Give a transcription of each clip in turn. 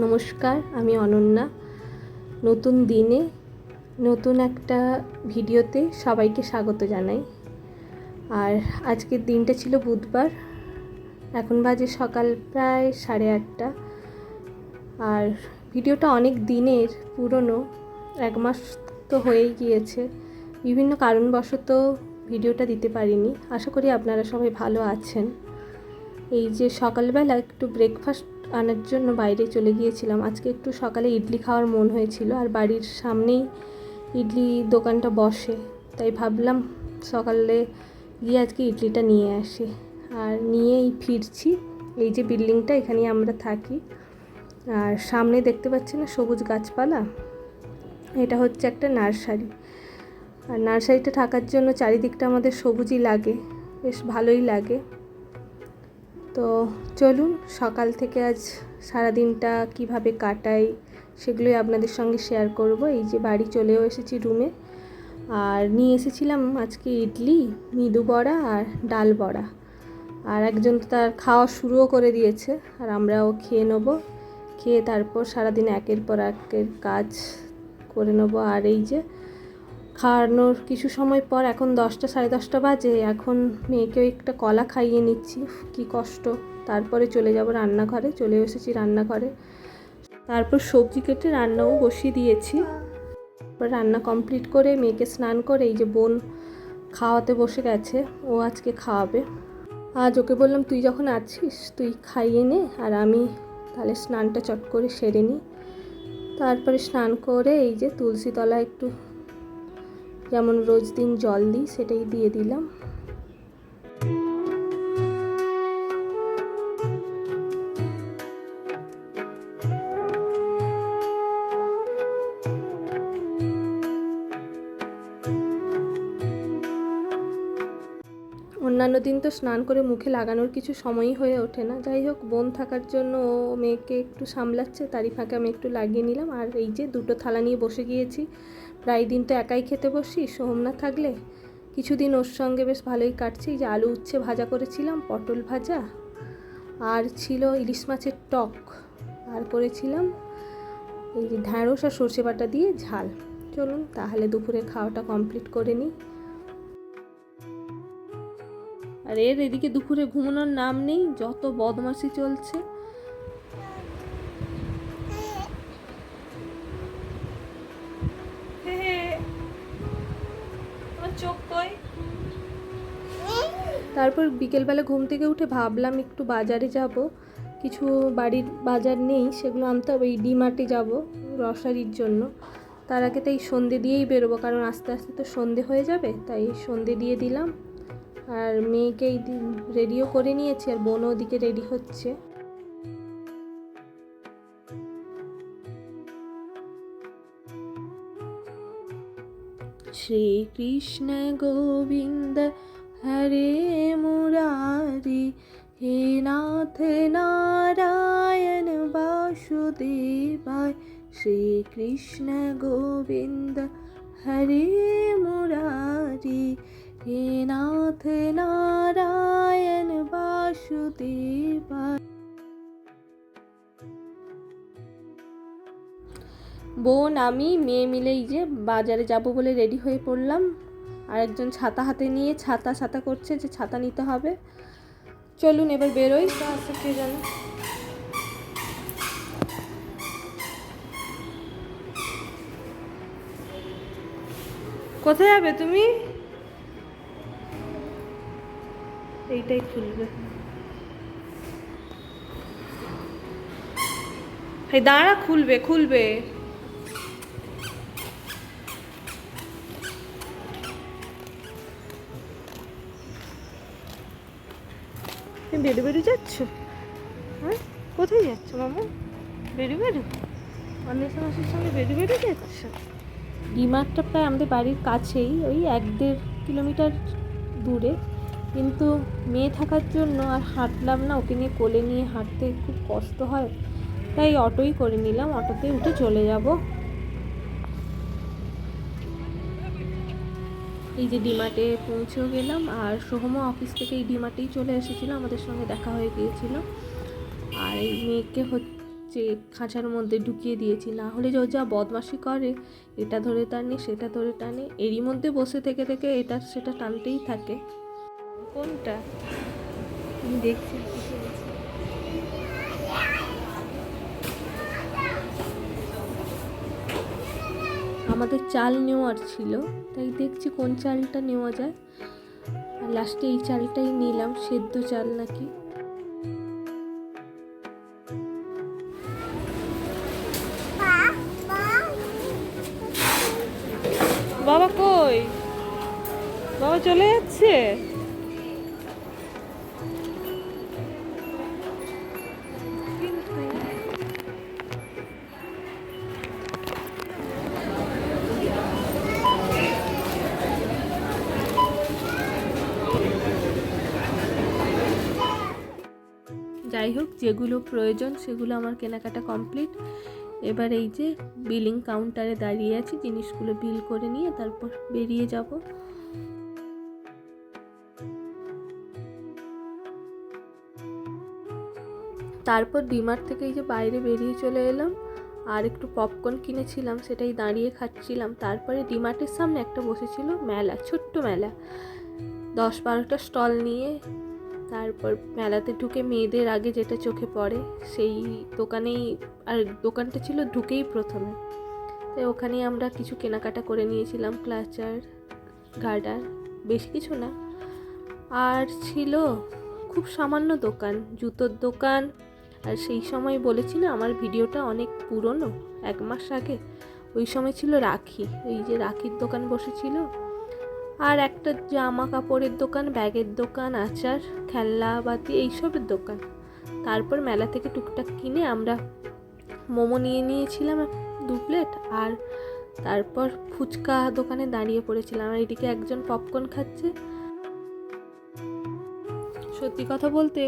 নমস্কার, আমি অনন্যা। নতুন দিনে নতুন একটা ভিডিওতে সবাইকে স্বাগত জানাই। আর আজকের দিনটা ছিল বুধবার। এখন বাজে সকাল প্রায় 8:30। আর ভিডিওটা অনেক দিনের পুরনো, 1 মাস তো হয়েই গিয়েছে। বিভিন্ন কারণবশত ভিডিওটা দিতে পারিনি। আশা করি আপনারা সবাই ভালো আছেন। এই যে সকালবেলা একটু ব্রেকফাস্ট আনার জন্য বাইরে চলে গিয়েছিলাম। আজকে একটু সকালে ইডলি খাওয়ার মন হয়েছিল, আর বাড়ির সামনেই ইডলি দোকানটা বসে, তাই ভাবলাম সকালে গিয়ে আজকে ইডলিটা নিয়ে আসি। আর নিয়েই ফিরছি। এই যে বিল্ডিংটা, এখানেই আমরা থাকি। আর সামনে দেখতে পাচ্ছি না সবুজ গাছপালা, এটা হচ্ছে একটা নার্সারি। আর নার্সারিটা থাকার জন্য চারিদিকটা আমাদের সবুজই লাগে, বেশ ভালোই লাগে। তো চলুন, সকাল থেকে আজ সারাদিনটা কিভাবে কাটাই সেগুলোই আপনাদের সঙ্গে শেয়ার করব। এই যে বাড়ি চলেও এসেছি রুমে। আর নিয়ে এসেছিলাম আজকে ইডলি, মৃদু বড়া আর ডাল বড়া। আর একজন তো তার খাওয়া শুরুও করে দিয়েছে, আর আমরাও খেয়ে নেবো। খেয়ে তারপর সারাদিন একের পর একের কাজ করে নেবো। আর এই যে খাওয়ানোর কিছু সময় পর, এখন 10টা 10:30 বাজে, এখন মেয়েকেও একটা কলা খাইয়ে নিচ্ছি। কি কষ্ট। তারপরে চলে যাব রান্নাঘরে। চলে এসেছি রান্নাঘরে। তারপর সবজি কেটে রান্নাও বসিয়ে দিয়েছি। তারপর রান্না কমপ্লিট করে মেয়েকে স্নান করে এই যে বোন খাওয়াতে বসে গেছে। ও আজকে খাওয়াবে। আজ ওকে বললাম, তুই যখন আছিস তুই খাইয়ে নে, আর আমি তাহলে স্নানটা চট করে সেরে নিই। তারপরে স্নান করে এই যে তুলসী তলায় একটু যেমন রোজ দিন জল দিই, সেটাই দিয়ে দিলাম। অন্যান্য দিন তো স্নান করে মুখে লাগানোর কিছু সময়ই হয়ে ওঠে না। যাই হোক, বোন থাকার জন্য ও মেয়েকে একটু সামলাচ্ছে, তারই ফাঁকে আমি একটু লাগিয়ে নিলাম। আর এই যে 2টো থালা নিয়ে বসে গিয়েছি। প্রায় দিন তো একাই খেতে বসি, সোহম না থাকলে। কিছুদিন ওর সঙ্গে বেশ ভালোই কাটছে। এই যে আলু উচ্ছে ভাজা করেছিলাম, পটল ভাজা, আর ছিল ইলিশ মাছের টক, আর করেছিলাম এই যে ঢ্যাঁড়স আর সর্ষে বাটা দিয়ে ঝাল। চলুন তাহলে দুপুরের খাওয়াটা কমপ্লিট করে নিই। আর এর এদিকে দুপুরে ঘুমানোর নাম নেই, যত বদমাশি চলছে। তারপর বিকেলবেলা ঘুম থেকে উঠে ভাবলাম একটু বাজারে যাব। কিছু বাড়ির বাজার নেই, সেগুলো আনতে হবে। এই ডিমার্টে যাব গ্রসারির জন্য। তার আগে তাই সন্ধে দিয়েই বেরোবো, কারণ আস্তে আস্তে তো সন্ধে হয়ে যাবে। তাই সন্ধে দিয়ে দিলাম। আর মেয়েকে এই রেডিও করে নিয়েছি, আর বোনও ওদিকে রেডি হচ্ছে। শ্রীকৃষ্ণ গোবিন্দ হরে মুরারি, হে নাথ নারায়ণ বাসুদেবায়। শ্রীকৃষ্ণ গোবিন্দ হরে মুরারি, হে নাথ নারায়ণ বাসুদেবায়। বোন আমি মেয়ে মিলেই যে বাজারে যাব বলে রেডি হয়ে পড়লাম। আর একজন ছাতা হাতে নিয়ে ছাতা ছাতা করছে যে ছাতা নিতে হবে। চলুন এবার বেরোই। কে জানো কোথায় যাবে তুমি? এইটাই খুলবে। দাঁড়া, খুলবে খুলবে। বেরু বেরু যাচ্ছ? হ্যাঁ, কোথায় যাচ্ছ মামা? বেরু বেরু অনেক মাসের সঙ্গে বেরু বেরু যাচ্ছ? ডিমার্টটা প্রায় আমাদের বাড়ির কাছেই, ওই 1-1.5 কিলোমিটার দূরে। কিন্তু মেয়ে থাকার জন্য আর হাঁটলাম না, ওকে নিয়ে কোলে নিয়ে হাঁটতে খুব কষ্ট হয়। তাই অটোই করে নিলাম, অটোতে উঠে চলে যাব। এই যে ডিমার্টে পৌঁছেও গেলাম। আর সোহমও অফিস থেকে এই ডিমার্টেই চলে এসেছিলো, আমাদের সঙ্গে দেখা হয়ে গিয়েছিল। আর এই মেয়েকে যে খাঁচার মধ্যে ঢুকিয়ে দিয়েছি, না হলে যা বদমাশি করে, এটা ধরে টানে সেটা ধরে টানে, এরই মধ্যে বসে থেকে থেকে এটা সেটা টানতেই থাকে। কোনটা আমি দেখছি। আমাদের চাল নেওয়ার ছিল, তাই দেখছি কোন চালটা নেওয়া যায়, আর লাস্টে এই চালটাই নিলাম, সেদ্ধ চাল নাকি। বাবা কই? বাবা চলে যাচ্ছে। যাই হোক, যেগুলো প্রয়োজন সেগুলো আমার কেনাকাটা কমপ্লিট। এবার এই যে বিলিং কাউন্টারে দাঁড়িয়ে আছি, জিনিসগুলো বিল করে নিয়ে তারপর বেরিয়ে যাব। তারপর ডিমার্ট থেকে এই যে বাইরে বেরিয়ে চলে এলাম, আর একটু পপকর্ন কিনেছিলাম, সেটাই দাঁড়িয়ে খাচ্ছিলাম। তারপরে ডিমার্টের সামনে একটা বসেছিল মেলা, ছোট্ট মেলা, 10-12টা স্টল নিয়ে। তারপর মেলাতে ঢুকে মেয়েদের আগে যেটা চোখে পড়ে সেই দোকানেই, আর দোকানটা ছিল ঢুকেই প্রথমে, তাই ওখানেই আমরা কিছু কেনাকাটা করে নিয়েছিলাম, ক্লাচার, গার্ডার, বেশি কিছু না। আর ছিল খুব সামান্য দোকান, জুতোর দোকান। আর সেই সময় বলেছি না আমার ভিডিওটা অনেক পুরনো, 1 মাস আগে, ওই সময় ছিল রাখি, এই যে রাখির দোকান বসেছিল। আর একটা জামা কাপড়ের দোকান, ব্যাগের দোকান, আচার, খেলনাবাতি, এইসবের দোকান। তারপর মেলা থেকে টুকটাক কিনে আমরা মোমো নিয়ে নিয়েছিলাম 2 প্লেট, আর তারপর ফুচকা দোকানে দাঁড়িয়ে পড়েছিলাম, আর এদিকে একজন পপকর্ন খাচ্ছে। সত্যি কথা বলতে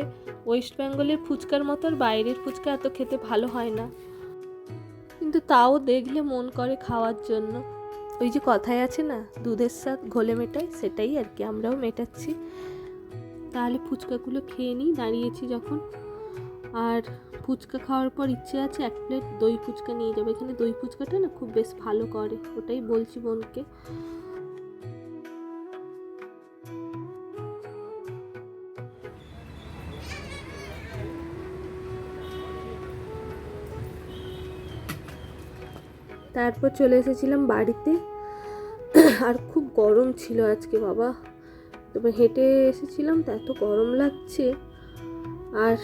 ওয়েস্ট বেঙ্গলের ফুচকার মতো আর বাইরের ফুচকা এত খেতে ভালো হয় না, কিন্তু তাও দেখলে মন করে খাওয়ার জন্য। ওই যে কথায় আছে না, দুধের স্বাদ ঘোলে মেটায়, সেটাই আর কি, আমরাও মেটাচ্ছি। তাহলে ফুচকাগুলো খেয়ে নিই দাঁড়িয়েছি যখন। আর ফুচকা খাওয়ার পর ইচ্ছে আছে 1 প্লেট দই ফুচকা নিয়ে যাবো, এখানে দই ফুচকাটা না খুব বেশ ভালো করে, ওটাই বলছি বোনকে। তারপর চলে এসেছিলাম বাড়িতে, আর খুব গরম ছিল আজকে বাবা, তবে হেঁটে এসেছিলাম তো এত গরম লাগছে। আর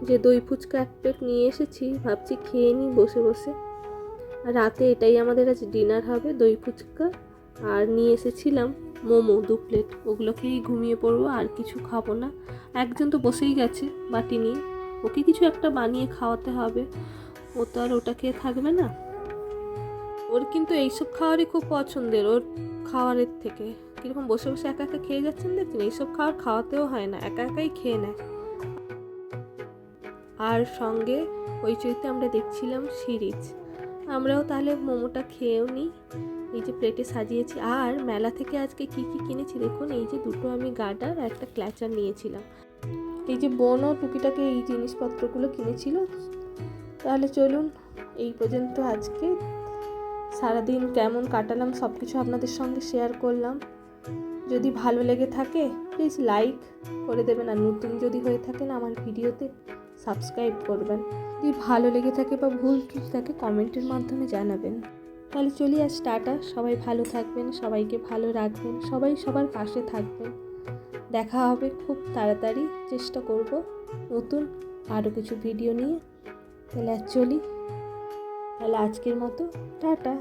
যে দই ফুচকা 1 প্লেট নিয়ে এসেছি, ভাবছি খেয়ে নিই বসে বসে। আর রাতে এটাই আমাদের আজ ডিনার হবে, দই ফুচকা। আর নিয়ে এসেছিলাম মোমো 2 প্লেট, ওগুলো খেয়েই ঘুমিয়ে পড়বো, আর কিছু খাবো না। একজন তো বসেই গেছে বাটি নিয়ে, ওকে কিছু একটা বানিয়ে খাওয়াতে হবে, ও তো আর ওটা খেয়ে থাকবে না। ওর কিন্তু এইসব খাওয়ারই খুব পছন্দের, ওর খাওয়ারের থেকে কীরকম বসে বসে একা একা খেয়ে যাচ্ছেন দেখছেন, এইসব খাওয়ার খাওয়াতেও হয় না, একা একাই খেয়ে নেয়। আর সঙ্গে ওই চৈতে আমরা দেখছিলাম সিরিজ, আমরাও তাহলে মোমোটা খেয়েও নিই। এই যে প্লেটে সাজিয়েছি। আর মেলা থেকে আজকে কি কি কিনেছি দেখুন, এই যে 2টো আমি গার্ডার আর একটা ক্ল্যাচার নিয়েছিলাম। এই যে বোনও টুকিটাকে এই জিনিসপত্রগুলো কিনেছিল। তাহলে চলুন, এই পর্যন্ত আজকে। সারাদিন কেমন কাটালাম সব কিছু আপনাদের সঙ্গে শেয়ার করলাম। যদি ভালো লেগে থাকে প্লিজ লাইক করে দেবেন, আর নতুন যদি হয়ে থাকেন আমার ভিডিওতে সাবস্ক্রাইব করবেন। যদি ভালো লেগে থাকে বা ভুল ত্রুটি থাকে কমেন্টের মাধ্যমে জানাবেন। তাহলে চলি, আজ টাটা। সবাই ভালো থাকবেন, সবাইকে ভালো রাখবেন, সবাই সবার পাশে থাকবেন। দেখা হবে খুব তাড়াতাড়ি, চেষ্টা করব নতুন আরও কিছু ভিডিও নিয়ে। তাহলে চলি, তাহলে আজকের মতো টাটা।